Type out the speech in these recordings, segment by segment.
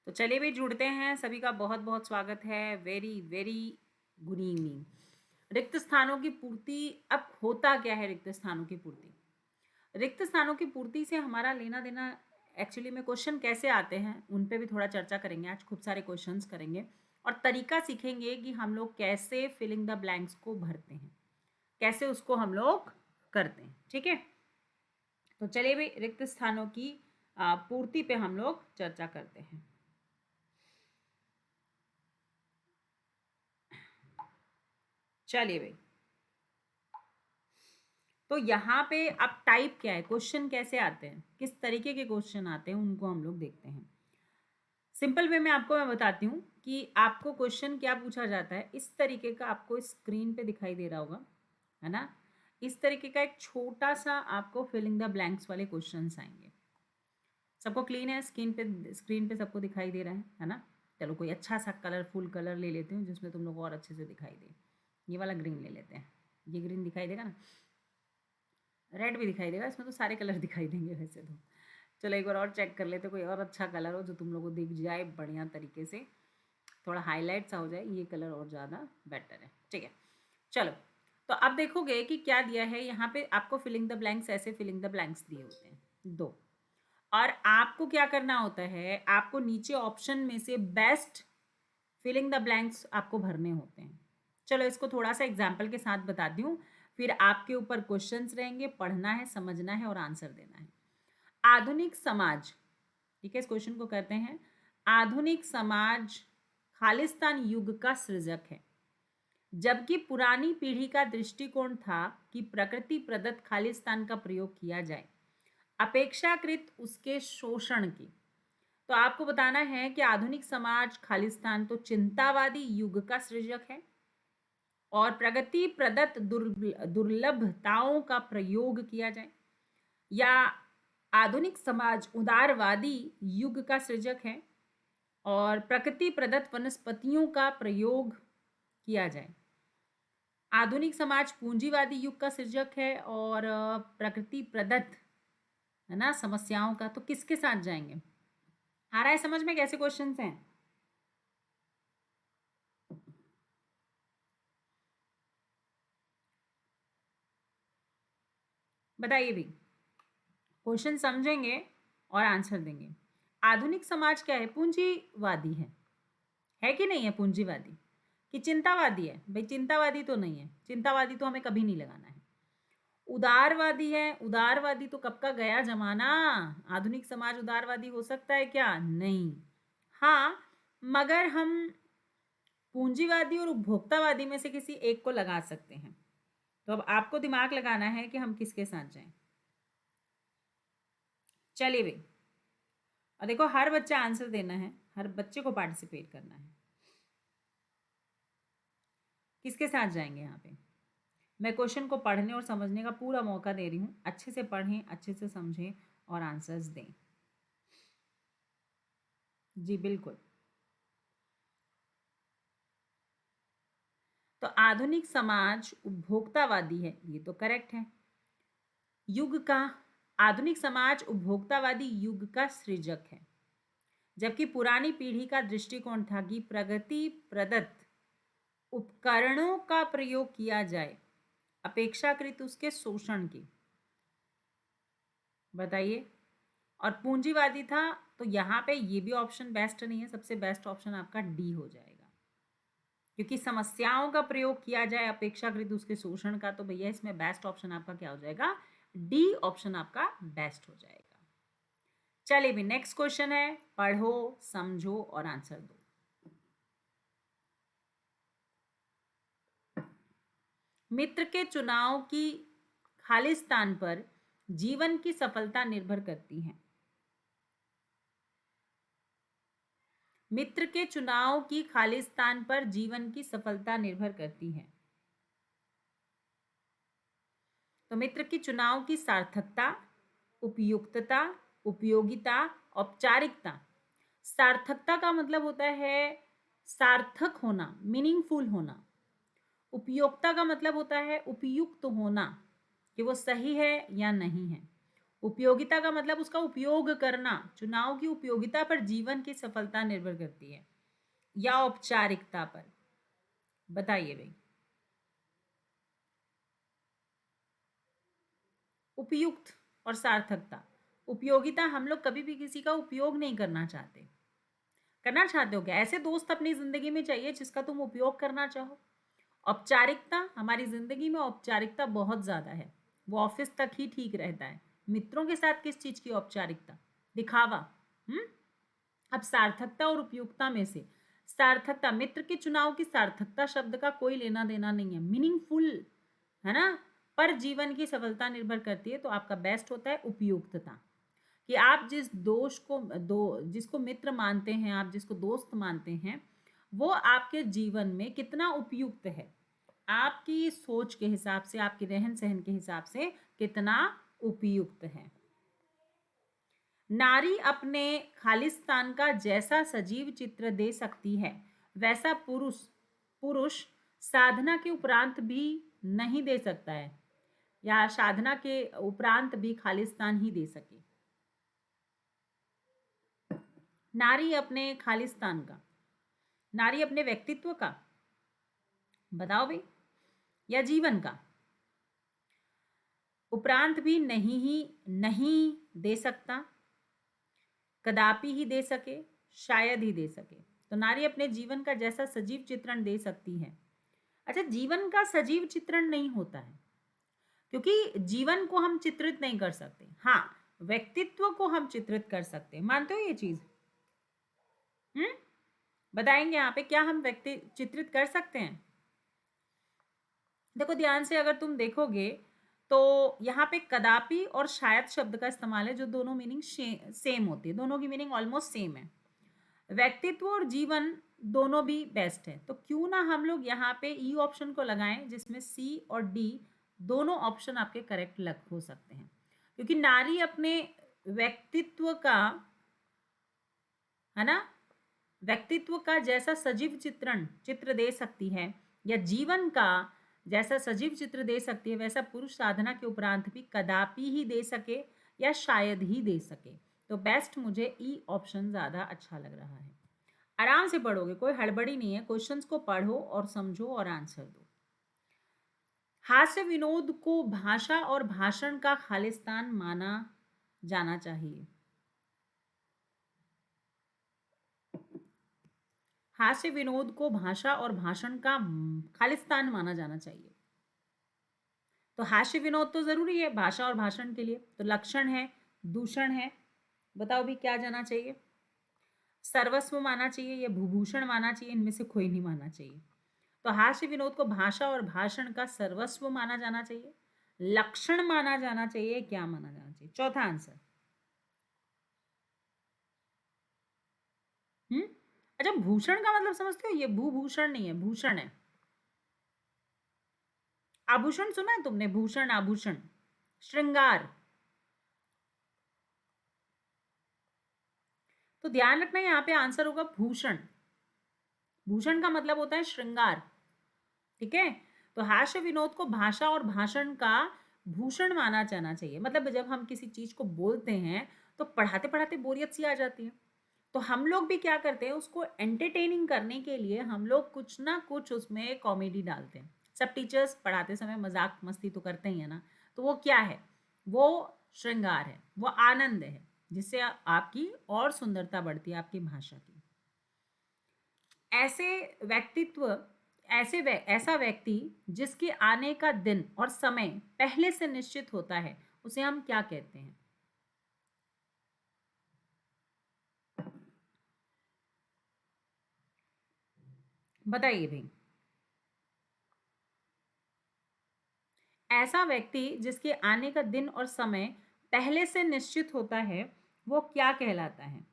तो चलिए भी जुड़ते हैं, सभी का बहुत बहुत स्वागत है। Very very good evening. रिक्त स्थानों की पूर्ति, अब होता क्या है रिक्त स्थानों की पूर्ति? रिक्त स्थानों की पूर्ति से हमारा लेना देना, एक्चुअली में क्वेश्चन कैसे आते हैं उन पे भी थोड़ा चर्चा करेंगे। आज खूब सारे क्वेश्चंस करेंगे और तरीका सीखेंगे कि हम लोग कैसे फिलिंग द ब्लैंक्स को भरते हैं, कैसे उसको हम लोग करते हैं। ठीक है, तो चलिए भी रिक्त स्थानों की पूर्ति पे हम लोग चर्चा करते हैं। चलिए भाई, तो यहाँ पे अब टाइप क्या है, क्वेश्चन कैसे आते हैं, किस तरीके के क्वेश्चन आते हैं, उनको हम लोग देखते हैं। सिंपल वे में आपको मैं बताती हूँ कि आपको क्वेश्चन क्या पूछा जाता है। इस तरीके का आपको स्क्रीन पे दिखाई दे रहा होगा, है ना। इस तरीके का एक छोटा सा आपको फिलिंग द ब्लैंक्स वाले क्वेश्चन आएंगे। सबको क्लीन है? स्क्रीन पे सबको दिखाई दे रहा है ना। चलो कोई अच्छा सा कलरफुल कलर ले लेते हूँ जिसमें तुम लोग को और अच्छे से दिखाई दे। ये वाला ग्रीन ले लेते हैं, ये ग्रीन दिखाई देगा ना। रेड भी दिखाई देगा, इसमें तो सारे कलर दिखाई देंगे वैसे तो। चलो एक बार और चेक कर लेते, कोई और अच्छा कलर हो जो तुम लोगों को दिख जाए बढ़िया तरीके से, थोड़ा हाईलाइट सा हो जाए। ये कलर और ज़्यादा बेटर है। ठीक है, चलो। तो अब देखोगे कि क्या दिया है यहाँ पे आपको। फिलिंग द ब्लैंक्स, ऐसे फिलिंग द ब्लैंक्स दिए होते हैं दो, और आपको क्या करना होता है, आपको नीचे ऑप्शन में से बेस्ट फिलिंग द ब्लैंक्स आपको भरने होते हैं। चलो इसको थोड़ा सा एग्जाम्पल के साथ बताती हूँ, फिर आपके ऊपर क्वेश्चंस रहेंगे, पढ़ना है, समझना है और आंसर देना है। आधुनिक समाज, ठीक है, इस क्वेश्चन को करते हैं। आधुनिक समाज खालिस्तान युग का सृजक है, जबकि पुरानी पीढ़ी का दृष्टिकोण था कि प्रकृति प्रदत्त खालिस्तान का प्रयोग किया जाए अपेक्षाकृत उसके शोषण की। तो आपको बताना है कि आधुनिक समाज खालिस्तान तो चिंतावादी युग का सृजक है और प्रगति प्रदत्त दुर्लभताओं का प्रयोग किया जाए, या आधुनिक समाज उदारवादी युग का सृजक है और प्रकृति प्रदत्त वनस्पतियों का प्रयोग किया जाए। आधुनिक समाज पूंजीवादी युग का सृजक है और प्रकृति प्रदत्त, है ना, समस्याओं का। तो किसके साथ जाएंगे? आ रहा है समझ में कैसे क्वेश्चंस हैं? बताइए भी, क्वेश्चन समझेंगे और आंसर देंगे। आधुनिक समाज क्या है? पूंजीवादी है कि नहीं है? पूंजीवादी कि चिंतावादी है? भाई चिंतावादी तो नहीं है, चिंतावादी तो हमें कभी नहीं लगाना है। उदारवादी है? उदारवादी तो कब का गया जमाना। आधुनिक समाज उदारवादी हो सकता है क्या? नहीं। हाँ, मगर हम पूंजीवादी और उपभोक्तावादी में से किसी एक को लगा सकते हैं। तो अब आपको दिमाग लगाना है कि हम किसके साथ जाएं। चलिए भाई, और देखो हर बच्चा आंसर देना है, हर बच्चे को पार्टिसिपेट करना है। किसके साथ जाएंगे यहाँ पे? मैं क्वेश्चन को पढ़ने और समझने का पूरा मौका दे रही हूँ। अच्छे से पढ़ें, अच्छे से समझें और आंसर्स दें। जी बिल्कुल। तो आधुनिक समाज उपभोक्तावादी है, ये तो करेक्ट है। युग का, आधुनिक समाज उपभोक्तावादी युग का सृजक है, जबकि पुरानी पीढ़ी का दृष्टिकोण था कि प्रगति प्रदत्त उपकरणों का प्रयोग किया जाए अपेक्षाकृत उसके शोषण की। बताइए। और पूंजीवादी था, तो यहाँ पे ये भी ऑप्शन बेस्ट नहीं है। सबसे बेस्ट ऑप्शन आपका डी हो जाएगा, क्योंकि समस्याओं का प्रयोग किया जाए अपेक्षाकृत उसके शोषण का। तो भैया इसमें बेस्ट ऑप्शन आपका क्या हो जाएगा? डी ऑप्शन आपका बेस्ट हो जाएगा। चलिए भी नेक्स्ट क्वेश्चन है, पढ़ो, समझो और आंसर दो। मित्र के चुनाव की खालिस्तान पर जीवन की सफलता निर्भर करती है। मित्र के चुनाव की खालिस्तान पर जीवन की सफलता निर्भर करती है। तो मित्र की चुनाव की सार्थकता, उपयुक्तता, उपयोगिता, औपचारिकता। सार्थकता का मतलब होता है सार्थक होना, मीनिंगफुल होना। उपयोगिता का मतलब होता है उपयुक्त होना, कि वो सही है या नहीं है। उपयोगिता का मतलब उसका उपयोग करना, चुनाव की उपयोगिता पर जीवन की सफलता निर्भर करती है या औपचारिकता पर? बताइए भाई। उपयुक्त और सार्थकता। उपयोगिता, हम लोग कभी भी किसी का उपयोग नहीं करना चाहते। करना चाहते हो क्या? ऐसे दोस्त अपनी जिंदगी में चाहिए जिसका तुम उपयोग करना चाहो। औपचारिकता, हमारी जिंदगी में औपचारिकता बहुत ज्यादा है, वो ऑफिस तक ही ठीक रहता है। मित्रों के साथ किस चीज की औपचारिकता? दिखावा। हम्म। अब सार्थकता और उपयुक्तता में से सार्थकता, मित्र के चुनाव की सार्थकता शब्द का कोई लेना देना नहीं है, मीनिंगफुल है ना, पर जीवन की सफलता निर्भर करती है। तो आपका बेस्ट होता है उपयुक्तता, कि आप जिस दोष को जिसको मित्र मानते हैं, आप जिसको दोस्त मानते हैं, वो आपके जीवन में कितना उपयुक्त है, आपकी सोच के हिसाब से, आपके रहन सहन के हिसाब से कितना उपयुक्त है। नारी अपने खालिस्तान का जैसा सजीव चित्र दे सकती है, वैसा पुरुष पुरुष साधना के उपरांत भी नहीं दे सकता है, या साधना के उपरांत भी खालिस्तान ही दे सके। नारी अपने खालिस्तान का, नारी अपने व्यक्तित्व का, बताओ भाई, या जीवन का उपरांत भी नहीं दे सकता, कदापि ही दे सके, शायद ही दे सके। तो नारी अपने जीवन का जैसा सजीव चित्रण दे सकती है। अच्छा, जीवन का सजीव चित्रण नहीं होता है, क्योंकि जीवन को हम चित्रित नहीं कर सकते। हाँ, व्यक्तित्व को हम चित्रित कर सकते हैं। मानते हो ये चीज? हम्म। बताएंगे यहाँ पे क्या हम व्यक्ति चित्रित कर सकते हैं? देखो ध्यान से अगर तुम देखोगे तो यहाँ पे कदापि और शायद शब्द का इस्तेमाल है, जो दोनों मीनिंग सेम होती है, दोनों की मीनिंग ऑलमोस्ट सेम है। व्यक्तित्व और जीवन दोनों भी बेस्ट है, तो क्यों ना हम लोग यहाँ पे ई ऑप्शन को लगाएं, जिसमें सी और डी दोनों ऑप्शन आपके करेक्ट लग हो सकते हैं। क्योंकि नारी अपने व्यक्तित्व का, है ना, व्यक्तित्व का जैसा सजीव चित्र दे सकती है, या जीवन का जैसा सजीव चित्र दे सकती है, वैसा पुरुष साधना के उपरांत भी कदापि ही दे सके या शायद ही दे सके। तो बेस्ट मुझे ई ऑप्शन ज़्यादा अच्छा लग रहा है। आराम से पढ़ोगे, कोई हड़बड़ी नहीं है, क्वेश्चंस को पढ़ो और समझो और आंसर दो। हास्य विनोद को भाषा और भाषण का खालिस्तान माना जाना चाहिए। हास्य विनोद को भाषा और भाषण का खालिस्तान माना जाना चाहिए। तो हास्य विनोद तो जरूरी है भाषा और भाषण के लिए। तो लक्षण है, दूषण है, बताओ भी क्या जाना चाहिए? सर्वस्व माना चाहिए या भूभूषण माना चाहिए? इनमें से कोई नहीं माना चाहिए। तो हास्य विनोद को भाषा और भाषण का सर्वस्व माना जाना चाहिए, लक्षण माना जाना चाहिए, क्या माना जाना चाहिए? चौथा आंसर। अच्छा, भूषण का मतलब समझते हो? ये भूभूषण नहीं है, भूषण है। आभूषण सुना है तुमने? भूषण, आभूषण, श्रृंगार। तो ध्यान रखना, यहाँ पे आंसर होगा भूषण। भूषण का मतलब होता है श्रृंगार, ठीक है। तो हास्य विनोद को भाषा और भाषण का भूषण माना जाना चाहिए। मतलब जब हम किसी चीज को बोलते हैं तो पढ़ाते पढ़ाते बोरियत सी आ जाती है, तो हम लोग भी क्या करते हैं, उसको एंटरटेनिंग करने के लिए हम लोग कुछ ना कुछ उसमें कॉमेडी डालते हैं। सब टीचर्स पढ़ाते समय मजाक मस्ती तो करते ही है ना, तो वो क्या है? वो श्रृंगार है, वो आनंद है, जिससे आपकी और सुंदरता बढ़ती है आपकी भाषा की। ऐसे व्यक्तित्व, ऐसा व्यक्ति जिसके आने का दिन और समय पहले से निश्चित होता है, उसे हम क्या कहते हैं? बताइए भाई। ऐसा व्यक्ति जिसके आने का दिन और समय पहले से निश्चित होता है, वो क्या कहलाता है?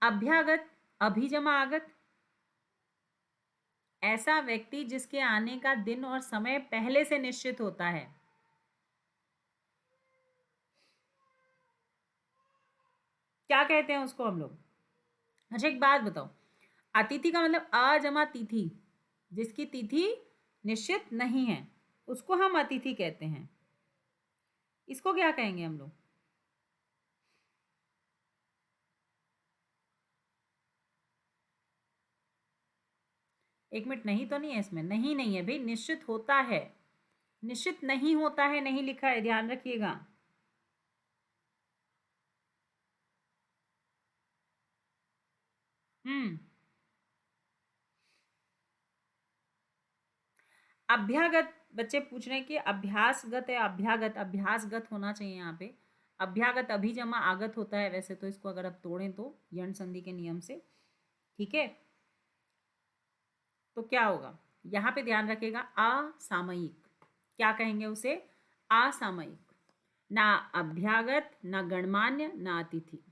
अभ्यागत, अभिजमागत? ऐसा व्यक्ति जिसके आने का दिन और समय पहले से निश्चित होता है, क्या कहते हैं उसको हम लोग? अच्छा एक बात बताओ, अतिथि का मतलब अजमा तिथि, जिसकी तिथि निश्चित नहीं है, उसको हम अतिथि कहते हैं। इसको क्या कहेंगे हम लोग? एक मिनट, नहीं तो नहीं है इसमें, नहीं नहीं है भाई, निश्चित होता है, निश्चित नहीं होता है नहीं लिखा है, ध्यान रखिएगा। हम्म। अभ्यागत, बच्चे पूछ रहे हैं कि अभ्यासगत है अभ्यागत, अभ्यासगत होना चाहिए यहाँ पे। अभ्यागत अभी जमा आगत होता है वैसे तो, इसको अगर आप तोड़ें तो यण संधि के नियम से, ठीक है। तो क्या होगा यहाँ पे, ध्यान रखिएगा, असामयिक, क्या कहेंगे उसे? असामयिक। ना अभ्यागत, ना गणमान्य, ना अतिथि।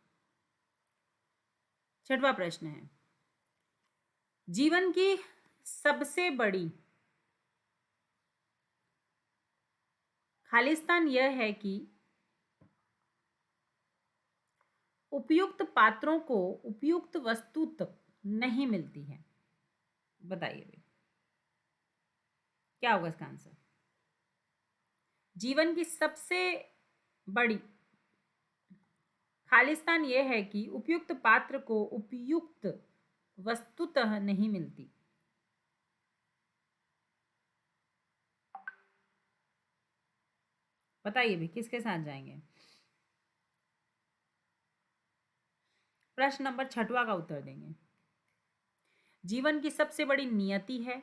छठवां प्रश्न है, जीवन की सबसे बड़ी खालिस्तान यह है कि उपयुक्त पात्रों को उपयुक्त वस्तु तक नहीं मिलती है। बताइए भाई क्या होगा इसका आंसर? जीवन की सबसे बड़ी खालिस्तान यह है कि उपयुक्त पात्र को उपयुक्त वस्तुतः नहीं मिलती। बताइए भाई किसके साथ जाएंगे? प्रश्न नंबर छठवां का उत्तर देंगे। जीवन की सबसे बड़ी नियति है,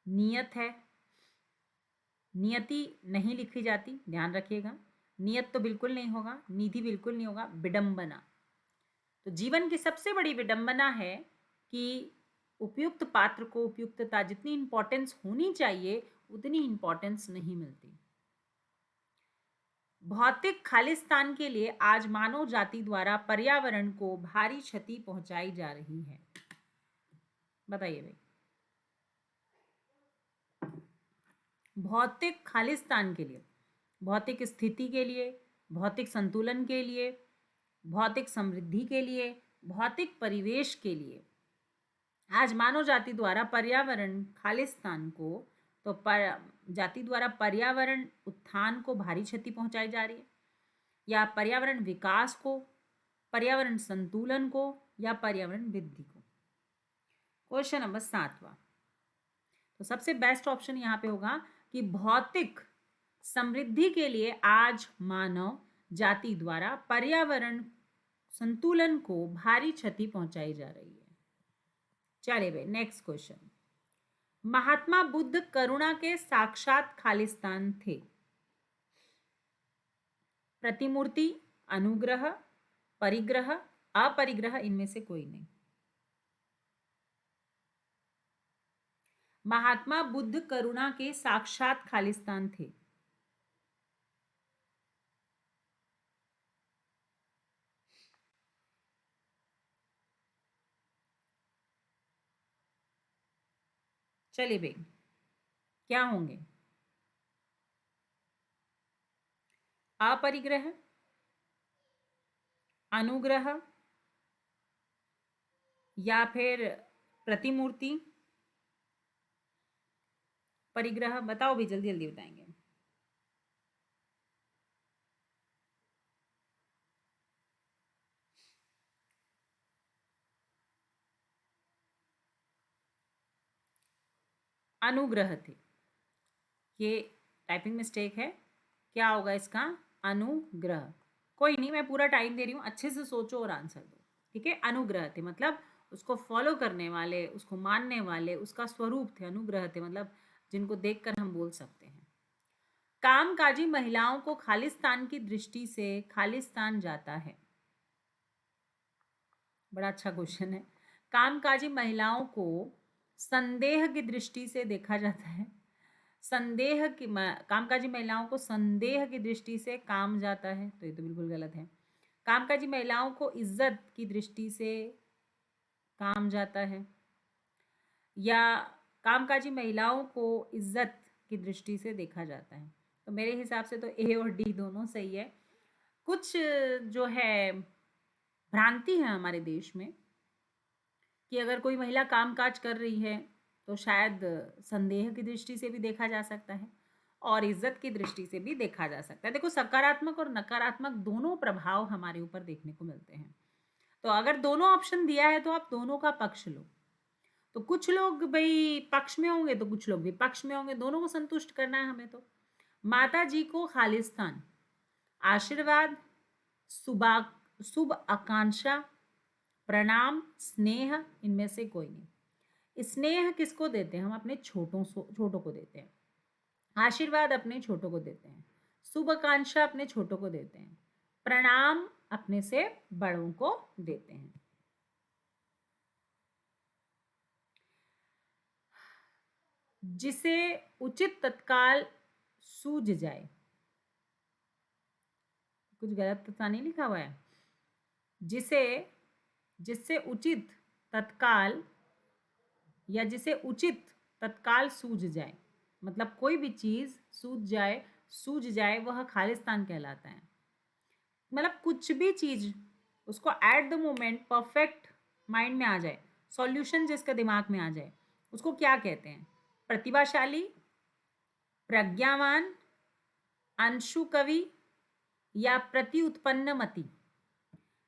नियत है, नियति नहीं लिखी जाती, ध्यान रखिएगा। नियत तो बिल्कुल नहीं होगा, निधि बिल्कुल नहीं होगा, विडंबना। तो जीवन की सबसे बड़ी विडंबना है कि उपयुक्त पात्र को उपयुक्तता, जितनी इंपॉर्टेंस होनी चाहिए उतनी इंपॉर्टेंस नहीं मिलती। भौतिक खालिस्तान के लिए आज मानव जाति द्वारा पर्यावरण को भारी क्षति पहुंचाई जा रही है। बताइए भाई, भौतिक खालिस्तान के लिए, भौतिक स्थिति के लिए, भौतिक संतुलन के लिए, भौतिक समृद्धि के लिए, भौतिक परिवेश के लिए आज मानव जाति द्वारा पर्यावरण खालिस्तान को, तो जाति द्वारा पर्यावरण उत्थान को भारी क्षति पहुंचाई जा रही है, या पर्यावरण विकास को, पर्यावरण संतुलन को, या पर्यावरण वृद्धि को। क्वेश्चन नंबर 7वां, तो सबसे बेस्ट ऑप्शन यहाँ पे होगा कि भौतिक समृद्धि के लिए आज मानव जाति द्वारा पर्यावरण संतुलन को भारी क्षति पहुंचाई जा रही है। चलिए भाई नेक्स्ट क्वेश्चन, महात्मा बुद्ध करुणा के साक्षात खालिस्तान थे। प्रतिमूर्ति, अनुग्रह, परिग्रह, अपरिग्रह, इनमें से कोई नहीं। महात्मा बुद्ध करुणा के साक्षात खालिस्तान थे। चलिए भाई क्या होंगे? अपरिग्रह, अनुग्रह, या फिर प्रतिमूर्ति, परिग्रह। बताओ भी, जल्दी जल्दी बताएंगे। अनुग्रह थे, ये टाइपिंग मिस्टेक है, क्या होगा इसका? अनुग्रह। कोई नहीं, मैं पूरा टाइम दे रही हूँ, अच्छे से सोचो और आंसर दो, ठीक है। अनुग्रह थे मतलब उसको फॉलो करने वाले, उसको मानने वाले, उसका स्वरूप थे। अनुग्रह थे मतलब जिनको देखकर हम बोल सकते हैं। कामकाजी महिलाओं को खालिस्तान की दृष्टि से खालिस्तान जाता है। बड़ा अच्छा क्वेश्चन है। कामकाजी महिलाओं को संदेह की दृष्टि से देखा जाता है। संदेह की कामकाजी महिलाओं को संदेह की दृष्टि से काम जाता है, तो ये तो बिल्कुल गलत है। कामकाजी महिलाओं को इज्जत की दृष्टि से काम जाता है, या कामकाजी महिलाओं को इज्जत की दृष्टि से देखा जाता है। तो मेरे हिसाब से तो ए और डी दोनों सही है। कुछ जो है भ्रांति है हमारे देश में कि अगर कोई महिला कामकाज कर रही है तो शायद संदेह की दृष्टि से भी देखा जा सकता है और इज्जत की दृष्टि से भी देखा जा सकता है। देखो, सकारात्मक और नकारात्मक दोनों प्रभाव हमारे ऊपर देखने को मिलते हैं। तो अगर दोनों ऑप्शन दिया है तो आप दोनों का पक्ष लो। तो कुछ लोग भाई पक्ष में होंगे तो कुछ लोग विपक्ष में होंगे, दोनों को संतुष्ट करना है हमें। तो माता जी को खालिस्तान, आशीर्वाद, शुभ आकांक्षा, प्रणाम, स्नेह, इनमें से कोई नहीं। स्नेह किसको देते हैं? हम अपने छोटों को देते हैं। आशीर्वाद अपने छोटों को देते हैं। शुभ आकांक्षा अपने छोटों को देते हैं। प्रणाम अपने से बड़ों को देते हैं। जिसे उचित तत्काल सूझ जाए, कुछ गलत तो नहीं लिखा हुआ है। जिससे उचित तत्काल या जिसे उचित तत्काल सूझ जाए, मतलब कोई भी चीज सूझ जाए वह खालिस्तान कहलाता है। मतलब कुछ भी चीज उसको at the moment perfect mind में आ जाए, सॉल्यूशन जिसके दिमाग में आ जाए, उसको क्या कहते हैं? प्रतिभाशाली, प्रज्ञावान, अंशु कवि या प्रति उत्पन्न मति।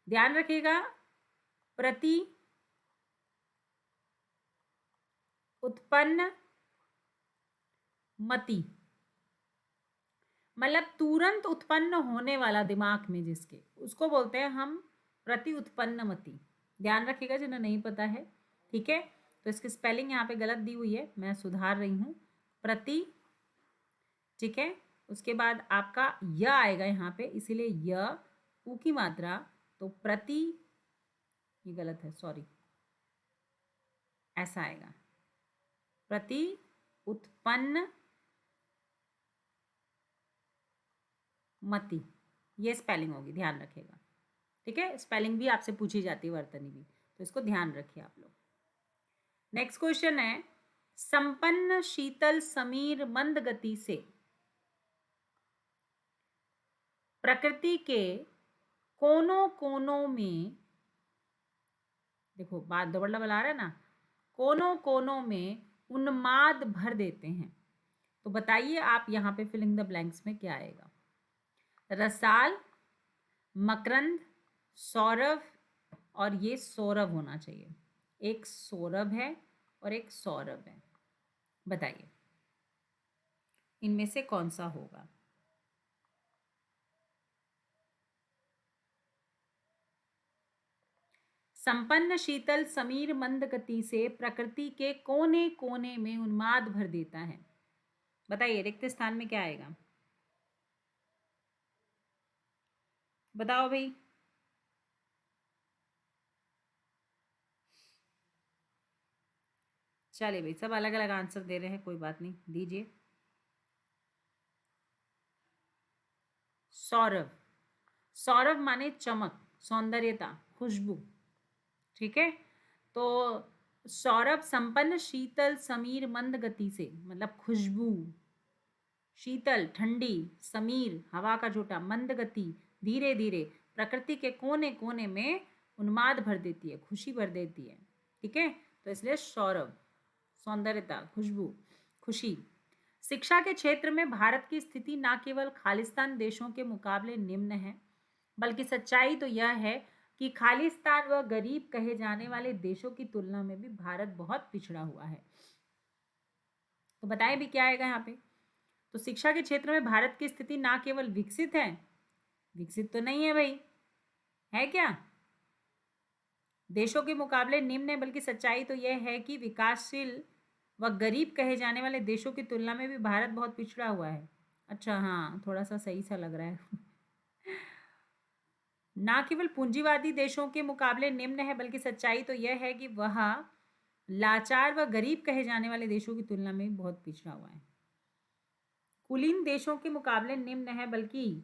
ध्यान रखिएगा, प्रति उत्पन्न मति मतलब तुरंत उत्पन्न होने वाला दिमाग में जिसके, उसको बोलते हैं हम प्रति उत्पन्न मति। ध्यान रखिएगा जिन्हें नहीं पता है, ठीक है। तो इसकी स्पेलिंग यहाँ पे गलत दी हुई है, मैं सुधार रही हूँ। प्रति, ठीक है। उसके बाद आपका य आएगा यहाँ पे, इसीलिए य उ की मात्रा, तो प्रति, ये गलत है, सॉरी, ऐसा आएगा, प्रति उत्पन्न मति, ये स्पेलिंग होगी, ध्यान रखिएगा, ठीक है। स्पेलिंग भी आपसे पूछी जाती है, वर्तनी भी, तो इसको ध्यान रखिए आप लोग। नेक्स्ट क्वेश्चन है, संपन्न शीतल समीर मंद गति से प्रकृति के कोनों कोनों में, देखो बात डबल डबल आ रहा है ना, कोनों कोनों में उन्माद भर देते हैं। तो बताइए आप यहाँ पे फिलिंग द ब्लैंक्स में क्या आएगा? रसाल, मकरंद, सौरभ, और ये सौरभ होना चाहिए। एक सौरभ है और एक सौरभ है, बताइए इनमें से कौन सा होगा? संपन्न शीतल समीर मंद गति से प्रकृति के कोने कोने में उन्माद भर देता है। बताइए रिक्त स्थान में क्या आएगा? बताओ भाई। चलिए भाई, सब अलग अलग आंसर दे रहे हैं, कोई बात नहीं, दीजिए। सौरभ, सौरभ माने चमक, सौंदर्यता, खुशबू, ठीक है। तो सौरभ संपन्न शीतल समीर मंद गति से, मतलब खुशबू, शीतल ठंडी, समीर हवा का झोंका, मंद गति धीरे धीरे, प्रकृति के कोने कोने में उन्माद भर देती है, खुशी भर देती है, ठीक है। तो इसलिए सौरभ, सौंदर्यता, खुशबू, खुशी। शिक्षा के क्षेत्र में भारत की स्थिति न केवल खालिस्तान देशों के मुकाबले निम्न है, बल्कि सच्चाई तो यह है कि खालिस्तान व गरीब कहे जाने वाले देशों की तुलना में भी भारत बहुत पिछड़ा हुआ है। तो बताएं भी क्या आएगा यहाँ पे? तो शिक्षा के क्षेत्र में भारत की स्थिति ना केवल विकसित है, विकसित तो नहीं है भाई, है क्या, देशों के मुकाबले निम्न है, बल्कि सच्चाई तो यह है कि विकासशील व गरीब कहे जाने वाले देशों की तुलना में भी भारत बहुत पिछड़ा हुआ है। अच्छा हाँ, थोड़ा सा सही सा लग रहा है ना केवल पूंजीवादी देशों के मुकाबले निम्न है, बल्कि सच्चाई तो यह है कि वह लाचार व गरीब कहे जाने वाले देशों की तुलना में बहुत पिछड़ा हुआ है। कुलीन देशों के मुकाबले निम्न है, बल्कि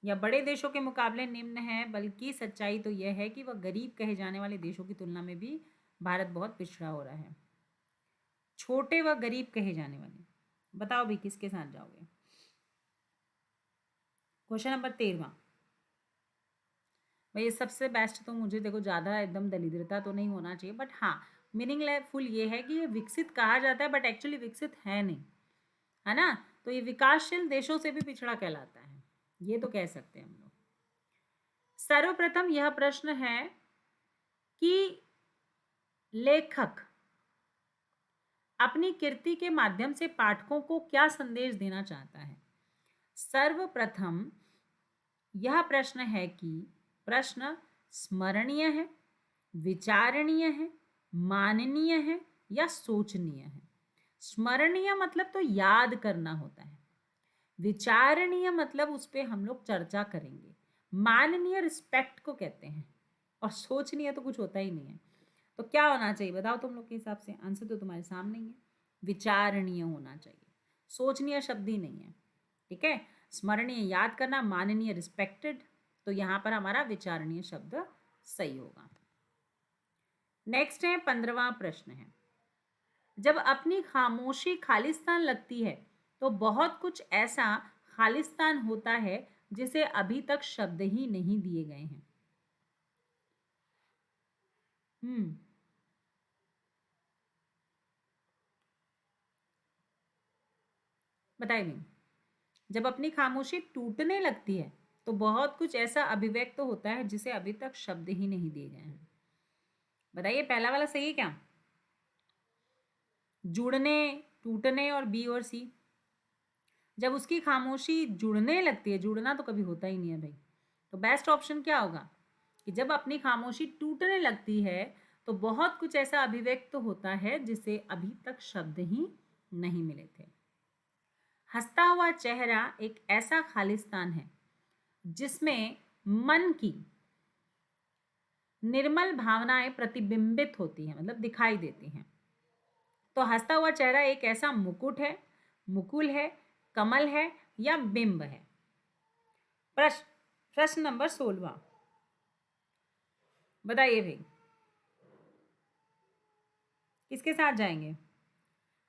या बड़े देशों के मुकाबले निम्न है, बल्कि सच्चाई तो यह है कि वह गरीब कहे जाने वाले देशों की तुलना में भी भारत बहुत पिछड़ा हो रहा है। छोटे व गरीब कहे जाने वाले, बताओ भी किसके साथ जाओगे? Question number 13। भाई सबसे बेस्ट तो मुझे देखो, ज़्यादा एकदम दरिद्रता तो नहीं होना चाहिए, बट हाँ मीनिंगफुल ये है कि ये विकसित कहा जाता है बट एक्चुअली विकसित है नहीं, है ना। तो ये विकासशील देशों से भी पिछड़ा कहलाता है, ये तो कह सकते हैं हम लोग। सर्वप्रथम यह प्रश्न है कि लेखक अपनी कृति के माध्यम से पाठकों को क्या संदेश देना चाहता है। सर्वप्रथम यह प्रश्न है कि प्रश्न स्मरणीय है, विचारणीय है, माननीय है या सोचनीय है। स्मरणीय मतलब तो याद करना होता है, विचारणीय मतलब उस पर हम लोग चर्चा करेंगे, माननीय रिस्पेक्ट को कहते हैं, और सोचनीय तो कुछ होता ही नहीं है। तो क्या होना चाहिए बताओ तुम लोग के हिसाब से? आंसर तो तुम्हारे सामने ही है, विचारणीय होना चाहिए, सोचनीय शब्द ही नहीं है। ठीक है, स्मरणीय याद करना, माननीय रिस्पेक्टेड, तो यहां पर हमारा विचारणीय शब्द सही होगा। नेक्स्ट है 15वां प्रश्न है, जब अपनी खामोशी खालिस्तान लगती है तो बहुत कुछ ऐसा खालिस्तान होता है जिसे अभी तक शब्द ही नहीं दिए गए हैं। बताइए, जब अपनी खामोशी टूटने लगती है तो बहुत कुछ ऐसा अभिव्यक्त होता है जिसे अभी तक शब्द ही नहीं दिए गए हैं। बताइए पहला वाला सही है क्या? जुड़ने, टूटने और बी और सी। जब उसकी खामोशी जुड़ने लगती है, जुड़ना तो कभी होता ही नहीं है भाई, तो बेस्ट ऑप्शन क्या होगा कि जब अपनी खामोशी टूटने लगती है तो बहुत कुछ ऐसा अभिव्यक्त होता है जिसे अभी तक शब्द ही नहीं मिले थे। हंसता हुआ चेहरा एक ऐसा खालिस्तान है जिसमें मन की निर्मल भावनाएं प्रतिबिंबित होती हैं, मतलब दिखाई देती हैं। तो हंसता हुआ चेहरा एक ऐसा मुकुट है, मुकुल है, कमल है या बिंब है। प्रश्न नंबर 16, बताइए भाई किसके साथ जाएंगे?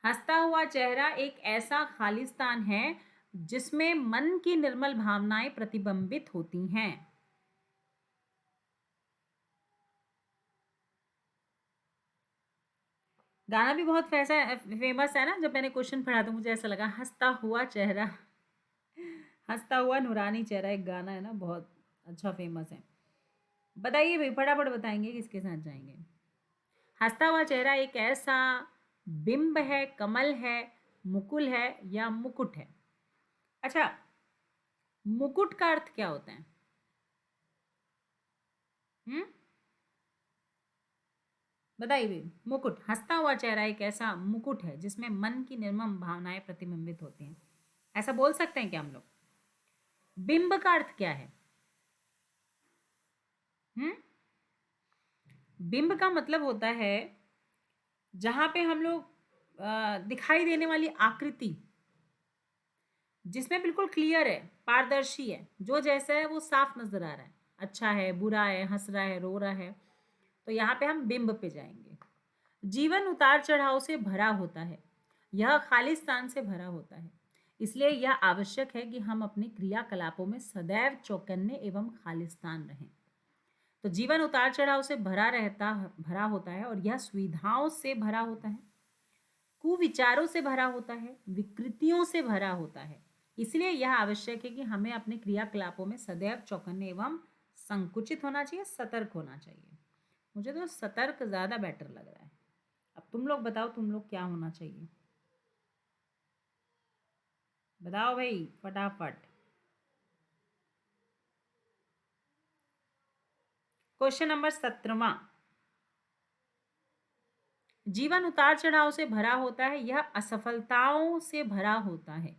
हंसता हुआ चेहरा एक ऐसा खालिस्तान है जिसमें मन की निर्मल भावनाएं प्रतिबिंबित होती हैं। गाना भी बहुत फेमस है ना, जब मैंने क्वेश्चन पढ़ा तो मुझे ऐसा लगा हंसता हुआ चेहरा, हंसता हुआ नूरानी चेहरा, एक गाना है ना, बहुत अच्छा फेमस है। बताइए भाई फटाफट बताएंगे किसके साथ जाएंगे। हंसता हुआ चेहरा एक ऐसा बिंब है, कमल है, मुकुल है या मुकुट है। अच्छा, मुकुट का अर्थ क्या होता है? बताइए भाई। मुकुट, हंसता हुआ चेहरा एक ऐसा मुकुट है जिसमें मन की निर्मम भावनाएं प्रतिबिंबित होती हैं, ऐसा बोल सकते हैं क्या हम लोग? बिंब का अर्थ क्या है? बिंब का मतलब होता है जहां पे हम लोग दिखाई देने वाली आकृति जिसमें बिल्कुल क्लियर है, पारदर्शी है, जो जैसा है वो साफ नजर आ रहा है, अच्छा है, बुरा है, हंस रहा है, रो रहा है, तो यहाँ पे हम बिंब पे जाएंगे। जीवन उतार चढ़ाव से भरा होता है, यह खालिस्तान से भरा होता है, इसलिए यह आवश्यक है कि हम अपने क्रियाकलापों में सदैव चौकन्ने एवं खालिस्तान रहें। तो जीवन उतार चढ़ाव से भरा होता है और यह सुविधाओं से भरा होता है, कुविचारों से भरा होता है, विकृतियों से भरा होता है, इसलिए यह आवश्यक है कि हमें अपने क्रियाकलापों में सदैव चौकन्ने एवं संकुचित होना चाहिए, सतर्क होना चाहिए। मुझे तो सतर्क ज्यादा बेटर लग रहा है। अब तुम लोग बताओ, तुम लोग क्या होना चाहिए? बताओ भाई फटाफट। क्वेश्चन नंबर 17वां, जीवन उतार चढ़ाव से भरा होता है, यह असफलताओं से भरा होता है,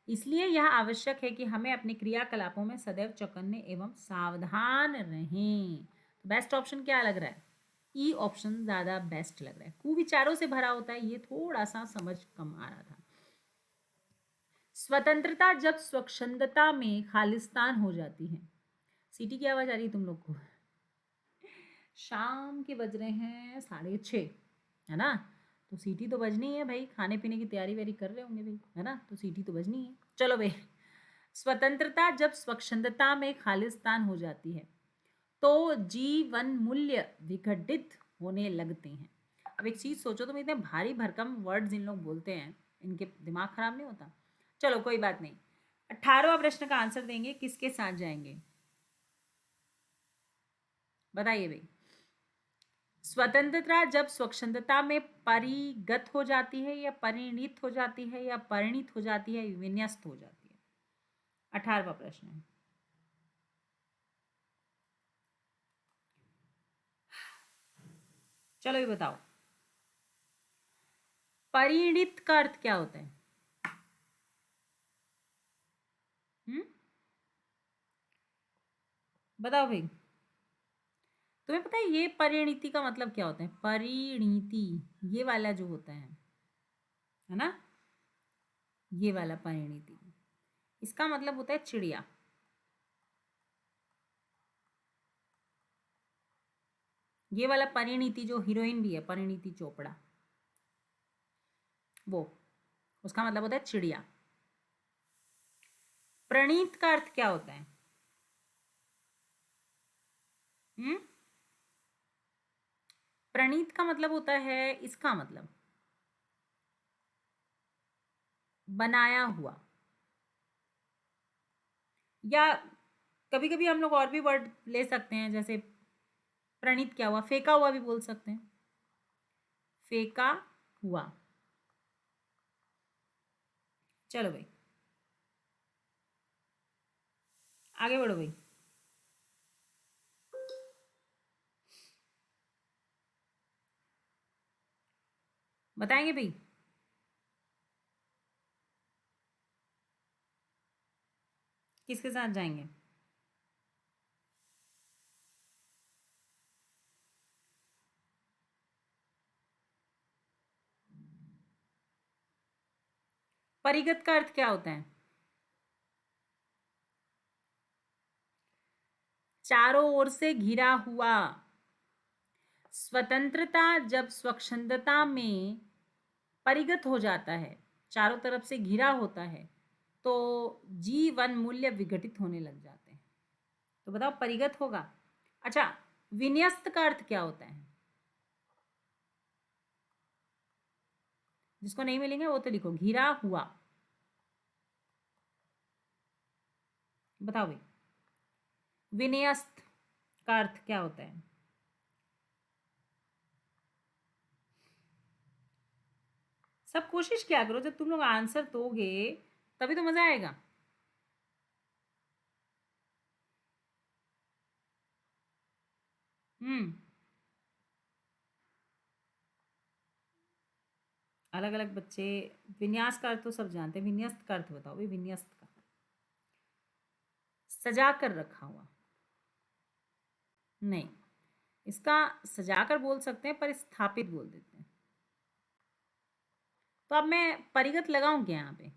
इसलिए यह आवश्यक है कि हमें अपने क्रियाकलापों में सदैव चौकन्ने एवं सावधान रहें। तो बेस्ट ऑप्शन क्या लग रहा है? ई ऑप्शन ज्यादा बेस्ट लग रहा है। कुविचारों से भरा होता है, ये थोड़ा सा समझ कम आ रहा था। स्वतंत्रता जब स्वच्छंदता में खालिस्तान हो जाती है। सीटी की आवाज आ रही है तुम लोग को? शाम के बज रहे हैं 6:30, है ना, तो सीटी तो बजनी है भाई, खाने पीने की तैयारी वेरी कर रहे होंगे भाई, है ना, तो सीटी तो बजनी है। चलो भाई, स्वतंत्रता जब स्वच्छंदता में खालिस्तान हो जाती है तो जीवन मूल्य विघटित होने लगते हैं। अब एक चीज़ सोचो, तुम इतने भारी भरकम वर्ड्स इन लोग बोलते हैं, इनके दिमाग खराब नहीं होता? चलो कोई बात नहीं। 18वां प्रश्न का आंसर देंगे, किसके साथ जाएंगे बताइए भाई। स्वतंत्रता जब स्वच्छंदता में परिगत हो जाती है, या परिणित हो जाती है, या परिणित हो जाती है, विन्यस्त हो जाती है? 18वां प्रश्न है। चलो ये बताओ, परिणित का अर्थ क्या होता है? हम्म, बताओ भाई। तुम्हें पता है ये परिणीति का मतलब क्या होता है? परिणीति ये वाला जो होता है ना, ये वाला परिणीति, इसका मतलब होता है चिड़िया। ये वाला परिणीति जो हीरोइन भी है, परिणीति चोपड़ा, वो उसका मतलब होता है चिड़िया। प्रणीत का अर्थ क्या होता है? हम्म, प्रणीत का मतलब होता है, इसका मतलब बनाया हुआ, या कभी कभी हम लोग और भी वर्ड ले सकते हैं, जैसे प्रणीत क्या हुआ, फेंका हुआ भी बोल सकते हैं, फेंका हुआ। चलो भाई आगे बढ़ो भाई। बताएंगे भाई? किसके साथ जाएंगे? परिगत का अर्थ क्या होता है? चारों ओर से घिरा हुआ। स्वतंत्रता जब स्वच्छंदता में परिगत हो जाता है, चारों तरफ से घिरा होता है, तो जीवन मूल्य विघटित होने लग जाते हैं। तो बताओ परिगत होगा। अच्छा, विन्यस्त का अर्थ क्या होता है? जिसको नहीं मिलेंगे वो तो लिखो, घिरा हुआ। बताओ भाई, विन्यस्त का अर्थ क्या होता है? सब कोशिश क्या करो, जब तुम लोग आंसर दोगे तभी तो मजा आएगा। हम्म, अलग अलग बच्चे। विन्यास का अर्थ तो सब जानते हैं, विन्यस्त का अर्थ बताओ भाई। विन्यस्त का सजा कर रखा हुआ। नहीं, इसका सजा कर बोल सकते हैं, पर स्थापित बोल देते हैं। तो अब मैं परिगत लगाऊं क्या यहाँ पे?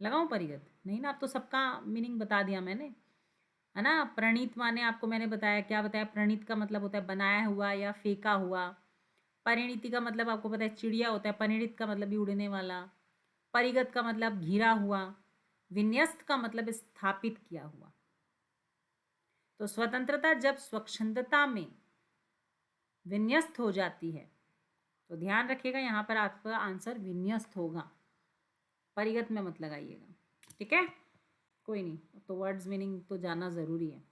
लगाऊं परिगत? नहीं ना, अब तो सबका मीनिंग बता दिया मैंने, है ना। प्रणीत माने आपको मैंने बताया, क्या बताया? प्रणीत का मतलब होता है बनाया हुआ या फेंका हुआ। परिणीति का मतलब आपको पता है चिड़िया होता है। परिणीत का मतलब भी उड़ने वाला। परिगत का मतलब घिरा हुआ। विन्यस्त का मतलब स्थापित किया हुआ। तो स्वतंत्रता जब स्वच्छंदता में विन्यस्त हो जाती है, तो ध्यान रखिएगा यहाँ पर आपका आंसर विन्यस्त होगा, परिगत में मत लगाइएगा, ठीक है। कोई नहीं, तो वर्ड्स मीनिंग तो जानना जरूरी है।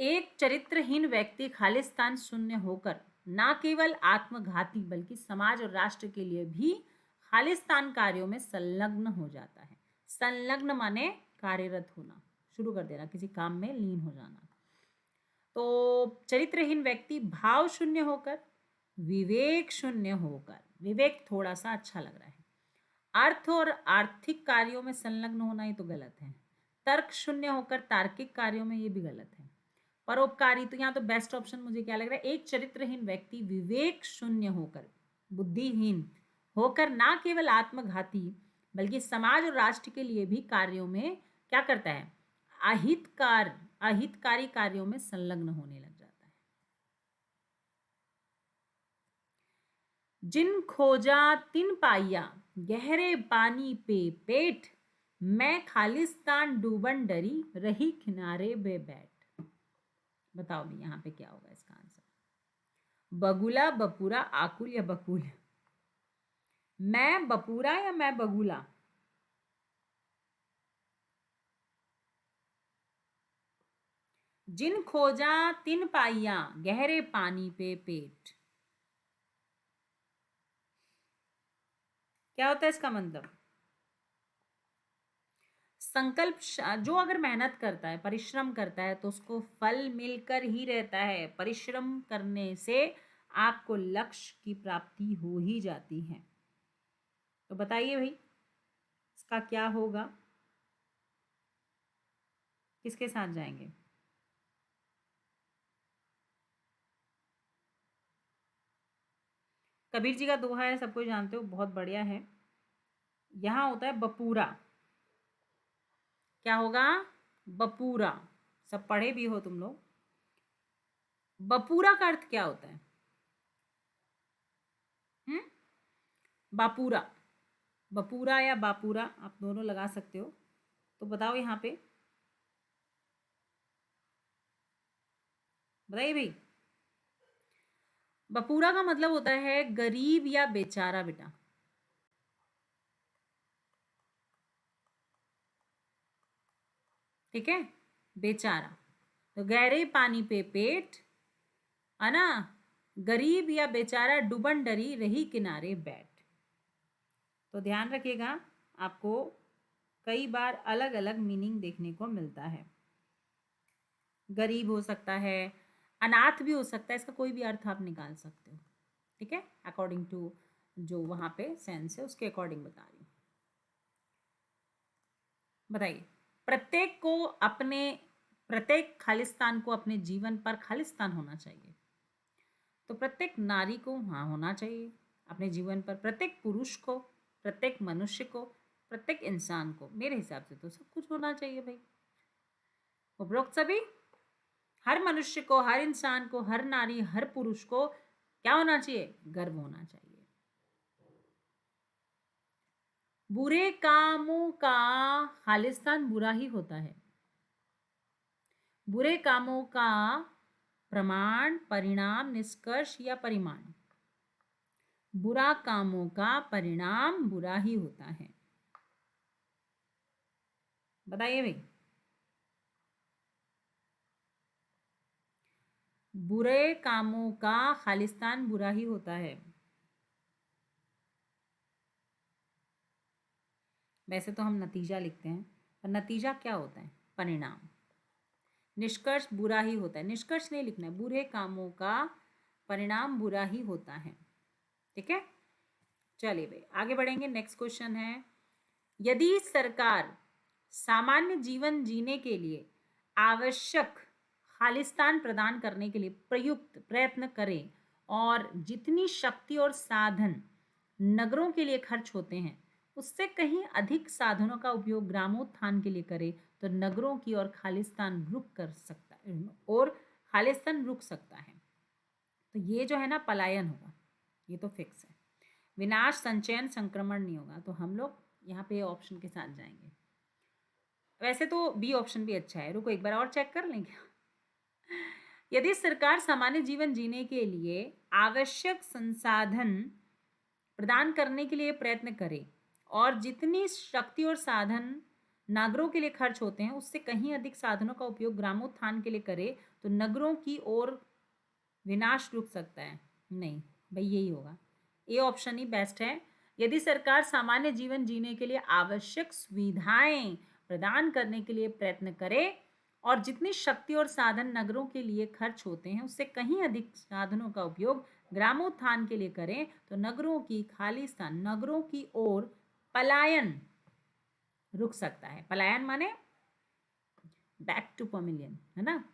एक चरित्रहीन व्यक्ति खालिस्तान शून्य होकर न केवल आत्मघाती बल्कि समाज और राष्ट्र के लिए भी खालिस्तान कार्यों में संलग्न हो जाता है। संलग्न माने कार्यरत होना, शुरू कर देना, किसी काम में लीन हो जाना। तो चरित्रहीन व्यक्ति भाव शून्य होकर, विवेक शून्य होकर, विवेक थोड़ा सा अच्छा लग रहा है, अर्थ और आर्थिक कार्यों में संलग्न होना ही तो गलत है। तर्क शून्य होकर तार्किक कार्यों में, ये भी गलत है। परोपकारी, तो यहाँ तो बेस्ट ऑप्शन मुझे क्या लग रहा है, एक चरित्रहीन व्यक्ति विवेक शून्य होकर, बुद्धिहीन होकर ना केवल आत्मघाती बल्कि समाज और राष्ट्र के लिए भी कार्यों में क्या करता है, अहितकारी कार्यों में संलग्न होने लग जाता है। जिन खोजा तिन पाइया, गहरे पानी पे पेट, मैं खालिस्तान डूबन डरी रही किनारे बे बैठ। बताओ भी यहाँ पे क्या होगा इसका आंसर। बगुला, बपूरा, आकुल या बकुल? मैं बपूरा या मैं बगुला? जिन खोजा तिन पाइया, गहरे पानी पे पेट। क्या होता है इसका मतलब? संकल्प जो अगर मेहनत करता है, परिश्रम करता है, तो उसको फल मिलकर ही रहता है। परिश्रम करने से आपको लक्ष्य की प्राप्ति हो ही जाती है। तो बताइए भाई, इसका क्या होगा? किसके साथ जाएंगे? कबीर जी का दोहा है, सबको जानते हो, बहुत बढ़िया है। यहां होता है बपूरा। क्या होगा? बपूरा। सब पढ़े भी हो तुम लोग। बपूरा का अर्थ क्या होता है? हम्म? बापूरा। बपूरा या बापूरा आप दोनों लगा सकते हो। तो बताओ यहाँ पे, बताइए भाई। बपूरा का मतलब होता है गरीब या बेचारा बेटा। ठीक है, बेचारा। तो गहरे पानी पे पेट, है ना? गरीब या बेचारा डूबन डरी रही किनारे बैठ। तो ध्यान रखिएगा, आपको कई बार अलग अलग मीनिंग देखने को मिलता है। गरीब हो सकता है, अनाथ भी हो सकता है, इसका कोई भी अर्थ आप निकाल सकते हो। ठीक है, अकॉर्डिंग टू जो वहां पे सेंस है उसके अकॉर्डिंग बता रही हूँ। बताइए, प्रत्येक को अपने प्रत्येक खालिस्तान को अपने जीवन पर खालिस्तान होना चाहिए। तो प्रत्येक नारी को हाँ होना चाहिए अपने जीवन पर, प्रत्येक पुरुष को, प्रत्येक मनुष्य को, प्रत्येक इंसान को। मेरे हिसाब से तो सब कुछ होना चाहिए भाई। उपरोक्त सभी, हर मनुष्य को, हर इंसान को, हर नारी, हर पुरुष को क्या होना चाहिए? गर्व होना चाहिए। बुरे कामों का खालिस्तान बुरा ही होता है। बुरे कामों का प्रमाण, परिणाम, निष्कर्ष या परिमाण? बुरा कामों का परिणाम बुरा ही होता है। बताइए भाई। बुरे कामों का खालिस्तान बुरा ही होता है। वैसे तो हम नतीजा लिखते हैं, पर नतीजा क्या होता है? परिणाम। निष्कर्ष बुरा ही होता है, निष्कर्ष नहीं लिखना है। बुरे कामों का परिणाम बुरा ही होता है। ठीक है, चलिए भाई आगे बढ़ेंगे। नेक्स्ट क्वेश्चन है, यदि सरकार सामान्य जीवन जीने के लिए आवश्यक खालिस्तान प्रदान करने के लिए प्रयुक्त प्रयत्न करे और जितनी शक्ति और साधन नगरों के लिए खर्च होते हैं उससे कहीं अधिक साधनों का उपयोग ग्रामोत्थान के लिए करे, तो नगरों की और खालिस्तान रुक कर सकता है, और खालिस्तान रुक सकता है। तो ये जो है ना, पलायन होगा, ये तो फिक्स है। विनाश, संचयन, संक्रमण नहीं होगा। तो हम लोग यहाँ पे ऑप्शन के साथ जाएंगे। वैसे तो बी ऑप्शन भी अच्छा है, रुको एक बार और चेक कर लें क्या? यदि सरकार सामान्य जीवन जीने के लिए आवश्यक संसाधन प्रदान करने के लिए प्रयत्न करे और जितनी शक्ति और साधन नागरों के लिए खर्च होते हैं उससे कहीं अधिक साधनों का उपयोग ग्रामोत्थान के लिए करे, तो नगरों की ओर विनाश रुक सकता है। नहीं भाई, यही होगा, ए ऑप्शन ही बेस्ट है। यदि सरकार सामान्य जीवन जीने के लिए आवश्यक सुविधाएं प्रदान करने के लिए प्रयत्न करे और जितनी शक्ति और साधन नगरों के लिए खर्च होते हैं उससे कहीं अधिक साधनों का उपयोग ग्रामोत्थान के लिए करें, तो नगरों की खालिस्तान, नगरों की ओर पलायन रुक सकता है। पलायन माने बैक टू पमिलियन, है ना?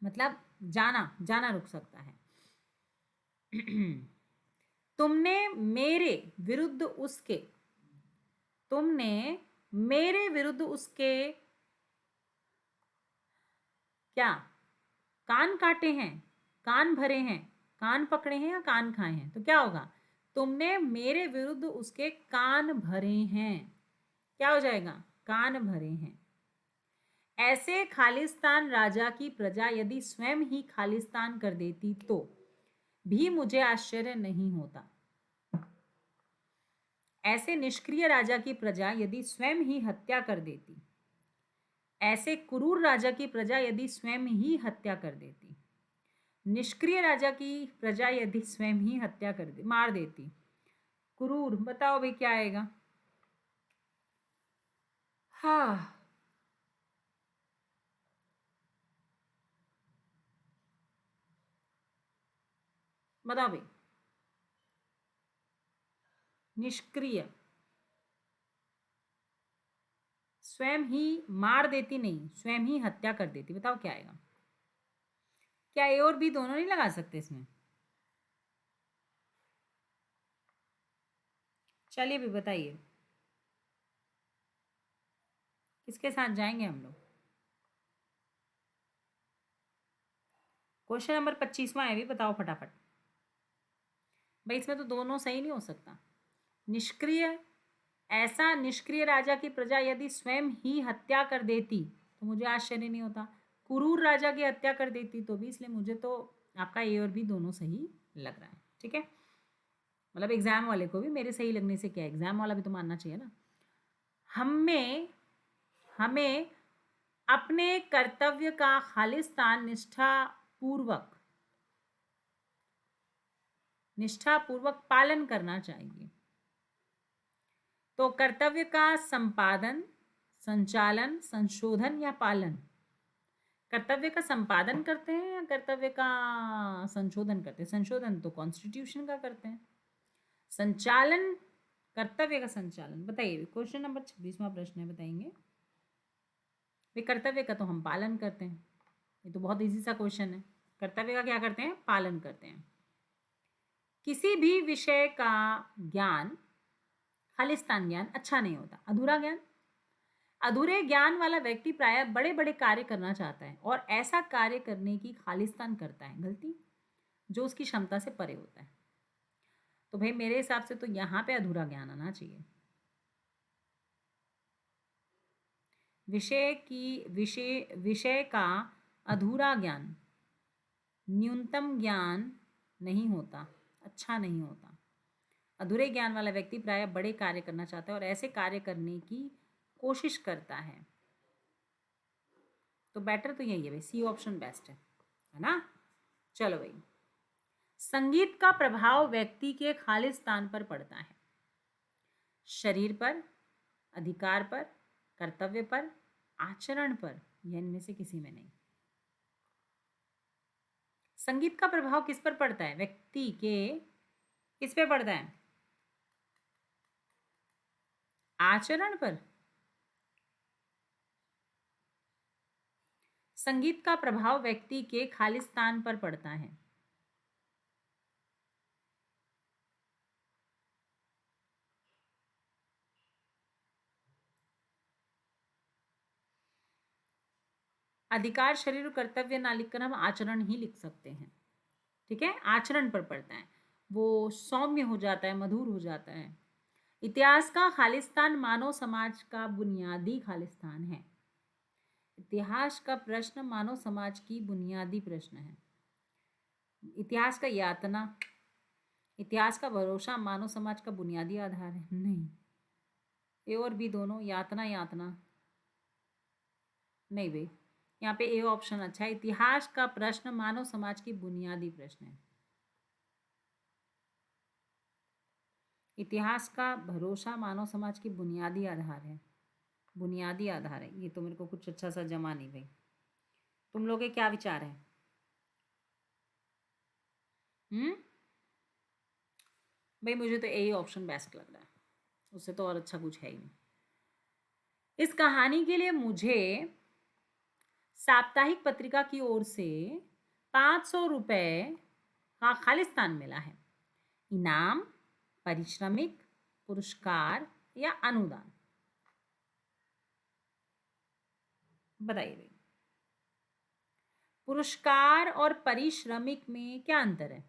मतलब जाना, जाना रुक सकता है। तुमने मेरे विरुद्ध उसके, तुमने मेरे विरुद्ध उसके क्या कान काटे हैं, कान भरे हैं, कान पकड़े हैं या कान खाए हैं? तो क्या होगा? तुमने मेरे विरुद्ध उसके कान भरे हैं। क्या हो जाएगा? कान भरे हैं। ऐसे खालिस्तान राजा की प्रजा यदि स्वयं ही खालिस्तान कर देती तो भी मुझे आश्चर्य नहीं होता। ऐसे निष्क्रिय राजा की प्रजा यदि स्वयं ही हत्या कर देती, ऐसे क्रूर राजा की प्रजा यदि स्वयं ही हत्या कर देती, निष्क्रिय राजा की प्रजा यदि स्वयं ही हत्या कर दे मार देती, क्रूर, बताओ भाई क्या आएगा? हाँ, बताओ भाई। निष्क्रिय, स्वयं ही मार देती नहीं, स्वयं ही हत्या कर देती, बताओ क्या आएगा? क्या ए और बी दोनों नहीं लगा सकते इसमें? चलिए भी बताइए, किसके साथ जाएंगे हम लोग? क्वेश्चन नंबर 25वां है, भी बताओ फटाफट। भाई इसमें तो दोनों सही नहीं हो सकता। निष्क्रिय, ऐसा निष्क्रिय राजा की प्रजा यदि स्वयं ही हत्या कर देती तो मुझे आश्चर्य नहीं होता, क्रूर राजा की हत्या कर देती तो भी, इसलिए मुझे तो आपका ए और बी दोनों सही लग रहा है। ठीक है, मतलब एग्जाम वाले को भी मेरे सही लगने से क्या, एग्जाम वाला भी तो मानना चाहिए ना। हमें हमें अपने कर्तव्य का खालिस्तान निष्ठापूर्वक पालन करना चाहिए। तो कर्तव्य का संपादन, संचालन, संशोधन या पालन? कर्तव्य का संपादन करते हैं या कर्तव्य का संशोधन करते हैं? संशोधन तो कॉन्स्टिट्यूशन का करते हैं। संचालन, कर्तव्य का संचालन, बताइए। क्वेश्चन नंबर 26वां प्रश्न है, बताएंगे। वे कर्तव्य का तो हम पालन करते हैं, ये तो बहुत इजी सा क्वेश्चन है। कर्तव्य का क्या करते हैं? पालन करते हैं। किसी भी विषय का ज्ञान, खालिस्तान ज्ञान अच्छा नहीं होता, अधूरा ज्ञान। अधूरे ज्ञान वाला व्यक्ति प्रायः बड़े बड़े कार्य करना चाहता है और ऐसा कार्य करने की खालिस्तान करता है गलती, जो उसकी क्षमता से परे होता है। तो भाई मेरे हिसाब से तो यहाँ पे अधूरा ज्ञान आना चाहिए। विषय का अधूरा ज्ञान, न्यूनतम ज्ञान नहीं होता, अच्छा नहीं होता। अधूरे ज्ञान वाला व्यक्ति प्रायः बड़े कार्य करना चाहता है और ऐसे कार्य करने की कोशिश करता है। तो बेटर तो यही है भाई, सी ऑप्शन बेस्ट है ना। चलो भाई, संगीत का प्रभाव व्यक्ति के खालिस्तान पर पड़ता है, शरीर पर, अधिकार पर, कर्तव्य पर, आचरण पर, या इनमें से किसी में नहीं। संगीत का प्रभाव किस पर पड़ता है? व्यक्ति के किस पे पड़ता है? आचरण पर। संगीत का प्रभाव व्यक्ति के खालिस्तान पर पड़ता है। अधिकार, शरीर और कर्तव्य ना लिखकर हम आचरण ही लिख सकते हैं। ठीक है, आचरण पर पड़ता है, वो सौम्य हो जाता है, मधुर हो जाता है। इतिहास का खालिस्तान मानव समाज का बुनियादी खालिस्तान है। इतिहास का प्रश्न मानव समाज की बुनियादी प्रश्न है। इतिहास का यातना, इतिहास का भरोसा मानव समाज का बुनियादी आधार है? नहीं, ए और बी दोनों, यातना यातना नहीं भाई, यहाँ पे ए ऑप्शन अच्छा है। इतिहास का प्रश्न मानव समाज की बुनियादी प्रश्न है। इतिहास का भरोसा मानव समाज की बुनियादी आधार है, बुनियादी आधार है। ये तो मेरे को कुछ अच्छा सा जमा नहीं भाई। तुम लोग के क्या विचार है? भाई मुझे तो यही ऑप्शन बेस्ट लग रहा है, उससे तो और अच्छा कुछ है ही नहीं। इस कहानी के लिए मुझे साप्ताहिक पत्रिका की ओर से 500 रुपये का खालिस्तान मिला है। इनाम, पारिश्रमिक, पुरस्कार या अनुदान? बताइए भाई, पुरस्कार और पारिश्रमिक में क्या अंतर है?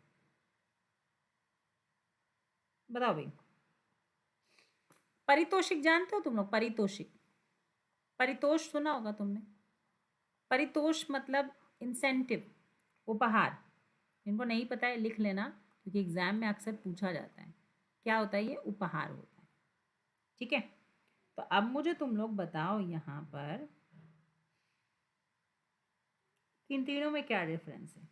बताओ भाई। पारितोषिक जानते हो तुम लोग? पारितोषिक, परितोष सुना होगा तुमने। परितोष मतलब इंसेंटिव, उपहार। इनको नहीं पता है लिख लेना, क्योंकि एग्जाम में अक्सर पूछा जाता है। क्या होता है ये? उपहार होता है। ठीक है, तो अब मुझे तुम लोग बताओ यहाँ पर इन तीनों में क्या डिफरेंस है।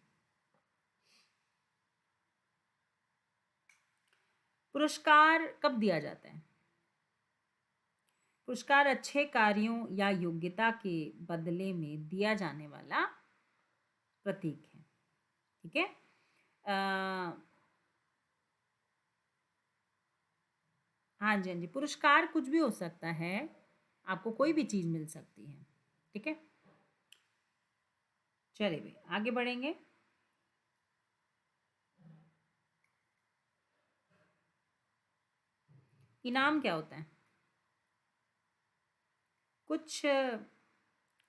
पुरस्कार कब दिया जाता है? पुरस्कार अच्छे कार्यों या योग्यता के बदले में दिया जाने वाला प्रतीक है। ठीक है, हाँ जी, हाँ जी, पुरस्कार कुछ भी हो सकता है, आपको कोई भी चीज़ मिल सकती है। ठीक है, चलिए भाई आगे बढ़ेंगे। इनाम क्या होता है? कुछ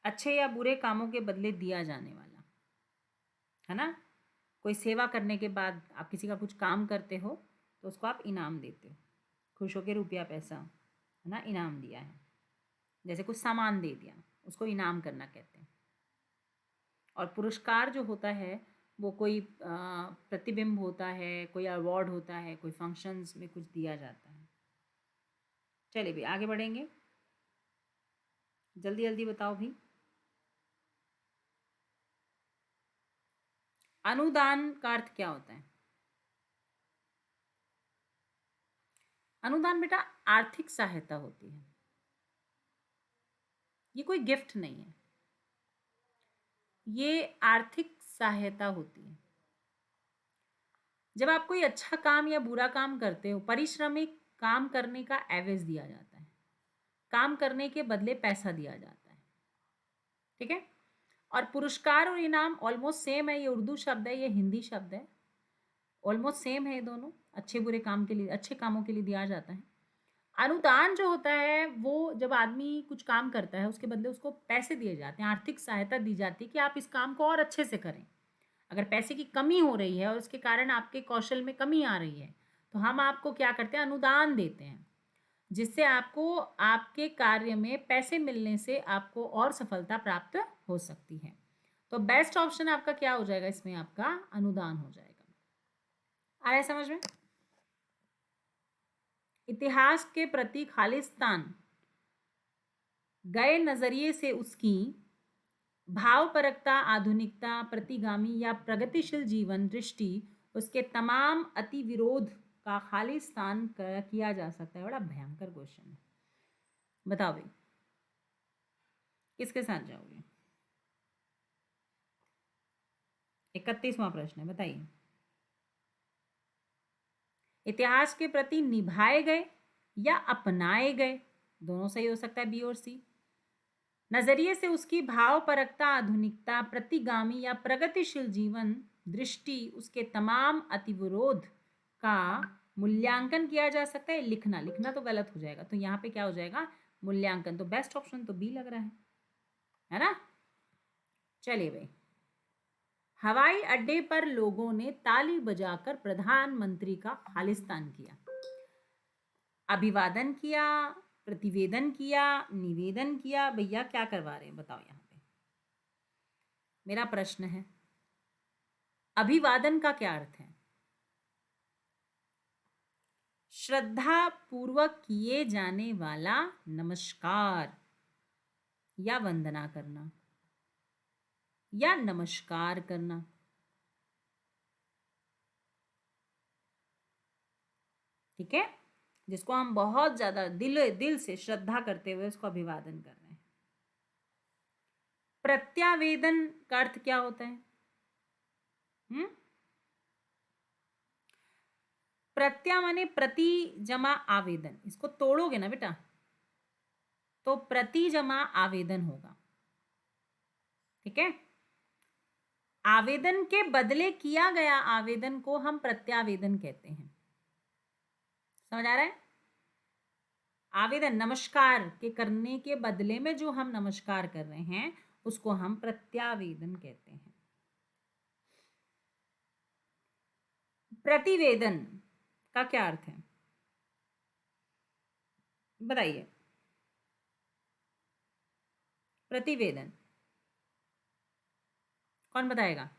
अच्छे या बुरे कामों के बदले दिया जाने वाला, है ना। कोई सेवा करने के बाद आप किसी का कुछ काम करते हो तो उसको आप इनाम देते हो, खुश होकर रुपया पैसा, है ना, इनाम दिया है। जैसे कुछ सामान दे दिया, उसको इनाम करना कहते हैं। और पुरस्कार जो होता है वो कोई प्रतिबिंब होता है, कोई अवार्ड होता है, कोई फंक्शंस में कुछ दिया जाता है। चलिए भी आगे बढ़ेंगे, जल्दी जल्दी बताओ भी। अनुदान का अर्थ क्या होता है? अनुदान बेटा आर्थिक सहायता होती है, ये कोई गिफ्ट नहीं है, ये आर्थिक सहायता होती है। जब आप कोई अच्छा काम या बुरा काम करते हो, परिश्रमिक काम करने का एवज दिया जाता है, काम करने के बदले पैसा दिया जाता है। ठीक है, और पुरस्कार और इनाम ऑलमोस्ट सेम है, ये उर्दू शब्द है, ये हिंदी शब्द है, ऑलमोस्ट सेम है ये दोनों। अच्छे बुरे काम के लिए, अच्छे कामों के लिए दिया जाता है। अनुदान जो होता है वो जब आदमी कुछ काम करता है उसके बदले उसको पैसे दिए जाते हैं, आर्थिक सहायता दी जाती है कि आप इस काम को और अच्छे से करें। अगर पैसे की कमी हो रही है और उसके कारण आपके कौशल में कमी आ रही है तो हम आपको क्या करते हैं? अनुदान देते हैं, जिससे आपको आपके कार्य में पैसे मिलने से आपको और सफलता प्राप्त हो सकती है। तो बेस्ट ऑप्शन आपका क्या हो जाएगा इसमें? आपका अनुदान हो जाएगा। आया समझ में? इतिहास के प्रति खालिस्तान गए नजरिए से उसकी भावपरकता, आधुनिकता, प्रतिगामी या प्रगतिशील जीवन दृष्टि, उसके तमाम अति विरोध का खालिस्तान किया जा सकता है। बड़ा भयंकर क्वेश्चन है, बताओ भाई किसके साथ जाओगे? 31वां प्रश्न है, बताइए। इतिहास के प्रति निभाए गए या अपनाए गए, दोनों सही हो सकता है, बी और सी। नजरिए से उसकी भावपरकता, आधुनिकता, प्रतिगामी या प्रगतिशील जीवन दृष्टि, उसके तमाम अतिविरोध का मूल्यांकन किया जा सकता है। लिखना, लिखना तो गलत हो जाएगा, तो यहाँ पे क्या हो जाएगा? मूल्यांकन। तो बेस्ट ऑप्शन तो बी लग रहा है ना। चलिए भाई, हवाई अड्डे पर लोगों ने ताली बजाकर प्रधानमंत्री का खालिस्तान किया, अभिवादन किया, प्रतिवेदन किया, निवेदन किया, भैया क्या करवा रहे हैं बताओ यहाँ पे। मेरा प्रश्न है, अभिवादन का क्या अर्थ है? श्रद्धा पूर्वक किए जाने वाला नमस्कार या वंदना करना या नमस्कार करना। ठीक है, जिसको हम बहुत ज्यादा दिल से श्रद्धा करते हुए उसको अभिवादन कर रहे हैं। प्रत्यावेदन का अर्थ क्या होता है? प्रत्या माने प्रति जमा आवेदन, इसको तोड़ोगे ना बेटा तो प्रति जमा आवेदन होगा। ठीक है, आवेदन के बदले किया गया आवेदन को हम प्रत्यावेदन कहते हैं। समझ आ रहा है? आवेदन नमस्कार के करने के बदले में जो हम नमस्कार कर रहे हैं उसको हम प्रत्यावेदन कहते हैं। प्रतिवेदन का क्या अर्थ है बताइए? प्रतिवेदन कौन बताएगा?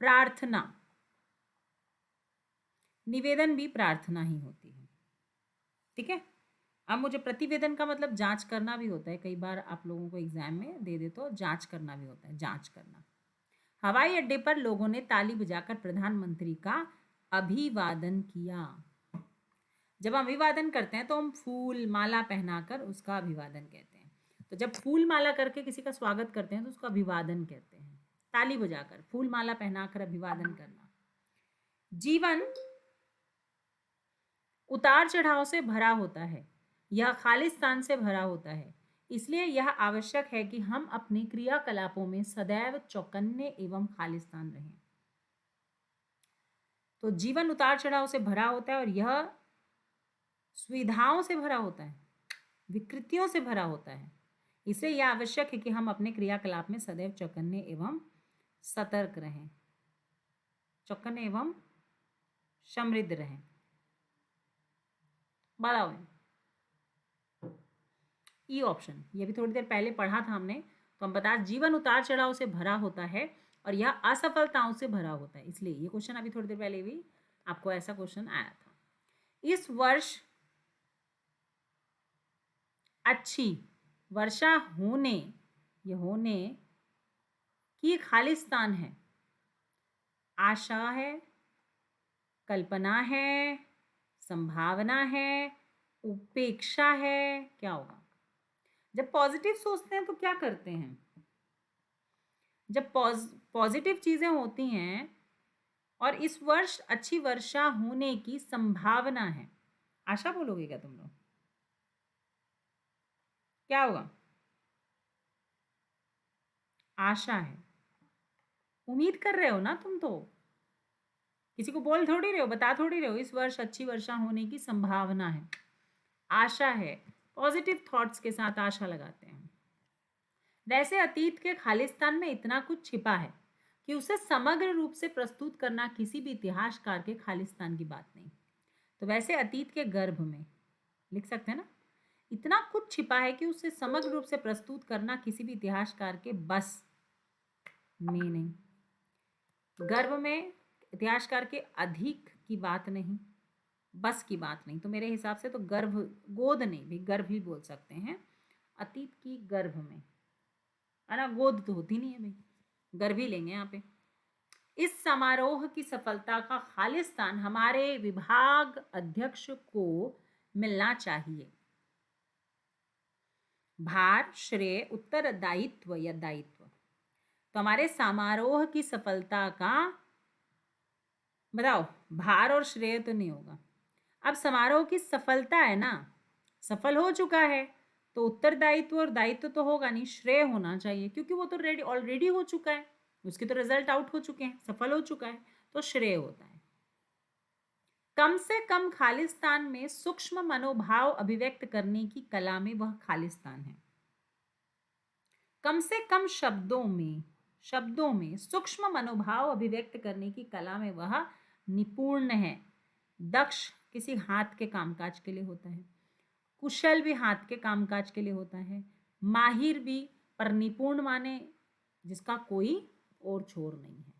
प्रार्थना, निवेदन भी प्रार्थना ही होती है। ठीक है। अब मुझे प्रतिवेदन का मतलब जांच करना भी होता है, कई बार आप लोगों को एग्जाम में दे दे तो जांच करना भी होता है, जांच करना। हवाई अड्डे पर लोगों ने ताली बजाकर प्रधानमंत्री का अभिवादन किया। जब हम अभिवादन करते हैं तो हम फूल माला पहनाकर उसका अभिवादन कहते हैं। तो जब फूल माला करके किसी का स्वागत करते हैं तो उसका अभिवादन कहते हैं, ताली बजाकर फूल माला पहनाकर अभिवादन करना। जीवन उतार चढ़ाव से भरा होता है, यह खालिस्तान से भरा होता है, इसलिए यह आवश्यक है कि हम अपने क्रियाकलापों में सदैव चौकन्ने एवं खालिस्तान रहें। तो जीवन उतार चढ़ाव से भरा होता है और यह सुविधाओं से भरा होता है, विकृतियों से भरा होता है, इसलिए यह आवश्यक है कि हम अपने क्रियाकलाप में सदैव चौकन्ने एवं सतर्क रहें, चौकन्ने एवं समृद्ध रहें। बताओ ई ऑप्शन, ये भी थोड़ी देर पहले पढ़ा था हमने, तो हम बता जीवन उतार चढ़ाव से भरा होता है और यह असफलताओं से भरा होता है, इसलिए ये क्वेश्चन अभी थोड़ी देर पहले भी आपको ऐसा क्वेश्चन आया था। इस वर्ष अच्छी वर्षा होने, ये होने की खालिस्तान है, आशा है, कल्पना है, संभावना है, उपेक्षा है, क्या होगा? जब पॉजिटिव सोचते हैं तो क्या करते हैं? जब पॉजिटिव चीजें होती हैं और इस वर्ष अच्छी वर्षा होने की संभावना है, आशा बोलोगे क्या तुम लोग? क्या होगा? आशा है, उम्मीद कर रहे हो ना तुम, तो किसी को बोल थोड़ी रहे हो, बता थोड़ी रहे हो, इस वर्ष अच्छी वर्षा होने की संभावना है, आशा है, पॉजिटिव थॉट्स के साथ आशा लगाते हैं। वैसे अतीत के खालिस्तान में इतना कुछ छिपा है कि उसे समग्र रूप से प्रस्तुत करना किसी भी इतिहासकार के खालिस्तान की बात नहीं। तो वैसे अतीत के गर्भ में लिख सकते हैं ना, इतना कुछ छिपा है कि उसे समग्र रूप से प्रस्तुत करना किसी भी इतिहासकार के बस में नहीं। गर्भ में इतिहासकार के अधिक की बात नहीं, बस की बात नहीं, तो मेरे हिसाब से तो गर्भ, गोद नहीं भी, गर्भ ही बोल सकते हैं, अतीत की गर्भ में, है ना, गोद तो होती नहीं है भाई, गर्भ ही लेंगे यहाँ पे। इस समारोह की सफलता का खालिस्तान हमारे विभाग अध्यक्ष को मिलना चाहिए। भार, श्रेय, उत्तरदायित्व या दायित्व। तो हमारे समारोह की सफलता का बताओ, भार और श्रेय तो नहीं होगा। अब समारोह की सफलता है ना, सफल हो चुका है, तो उत्तरदायित्व और दायित्व तो होगा नहीं, श्रेय होना चाहिए, क्योंकि वो तो ऑलरेडी हो चुका है, उसके तो रिजल्ट आउट हो चुके हैं, सफल हो चुका है, तो श्रेय होता है। कम से कम खालिस्तान में सूक्ष्म मनोभाव अभिव्यक्त करने की कला में वह खालिस्तान है। कम से कम शब्दों में सूक्ष्म मनोभाव अभिव्यक्त करने की कला में वह निपुण है। दक्ष किसी हाथ के कामकाज के लिए होता है, कुशल भी हाथ के कामकाज के लिए होता है, माहिर भी, पर निपुण माने जिसका कोई और छोर नहीं है।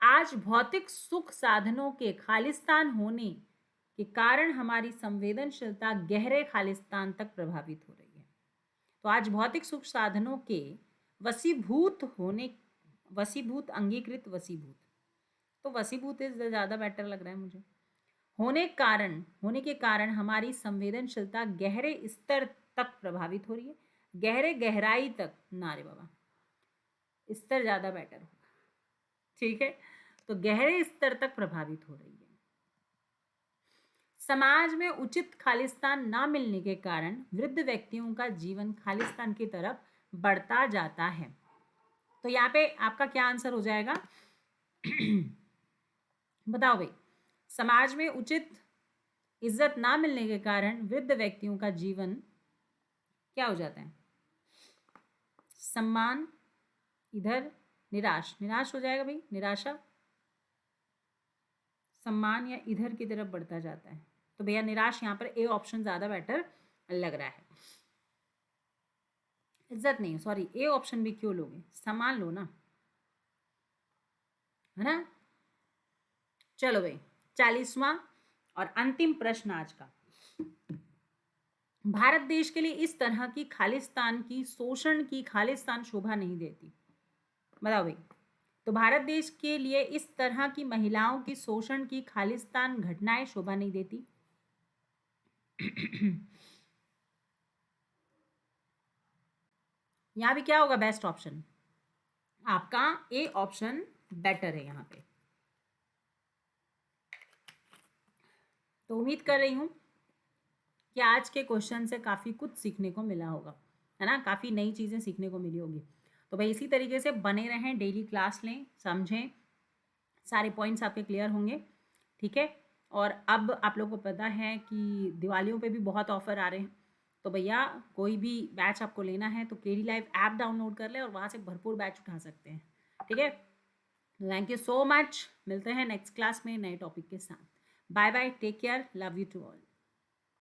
आज भौतिक सुख साधनों के खालिस्तान होने के कारण हमारी संवेदनशीलता गहरे खालिस्तान तक प्रभावित हो रही है। तो आज भौतिक सुख साधनों के वसीभूत होने, वसीभूत, अंगीकृत, वसीभूत, तो वसीभूत इज ज़्यादा बेटर लग रहा है मुझे। होने के कारण हमारी संवेदनशीलता गहरे स्तर तक प्रभावित हो रही है, गहरे गहराई तक ना रे बाबा, स्तर ज़्यादा बेटर होगा, ठीक है, तो गहरे स्तर तक प्रभावित हो रही है। समाज में उचित खालिस्तान ना मिलने के कारण वृद्ध व्यक्तियों का जीवन खालिस्तान की तरफ बढ़ता जाता है। तो यहाँ पे आपका क्या आंसर हो जाएगा? बताओ भाई, समाज में उचित इज्जत ना मिलने के कारण वृद्ध व्यक्तियों का जीवन क्या हो जाता है? सम्मान, इधर निराश हो जाएगा भाई, निराशा, सम्मान, या इधर की तरफ बढ़ता जाता है। तो भैया निराश, यहाँ पर ए ऑप्शन ज़्यादा बेटर लग रहा है। इज्जत नहीं, सॉरी, ए ऑप्शन भी क्यों लोगे, सम्मान लो ना, है ना। चलो भाई, 40वां और अंतिम प्रश्न आज का। भारत देश के लिए इस तरह की खालिस्तान की शोषण की खालिस्तान शोभा नहीं देती। बताओ भाई, तो भारत देश के लिए इस तरह की महिलाओं की शोषण की खालिस्तान घटनाएं शोभा नहीं देती। यहां भी क्या होगा बेस्ट ऑप्शन? आपका ए ऑप्शन बेटर है यहां पे। तो उम्मीद कर रही हूं कि आज के क्वेश्चन से काफ़ी कुछ सीखने को मिला होगा, है ना, काफ़ी नई चीज़ें सीखने को मिली होगी। तो भाई इसी तरीके से बने रहें, डेली क्लास लें, समझें, सारे पॉइंट्स आपके क्लियर होंगे, ठीक है। और अब आप लोगों को पता है कि दिवालियों पे भी बहुत ऑफर आ रहे हैं, तो भैया कोई भी बैच आपको लेना है तो केडी लाइव ऐप डाउनलोड कर ले और वहाँ से भरपूर बैच उठा सकते हैं, ठीक है। थैंक यू सो मच, मिलते हैं नेक्स्ट क्लास में नए टॉपिक के साथ। Bye bye, take care, love you to all.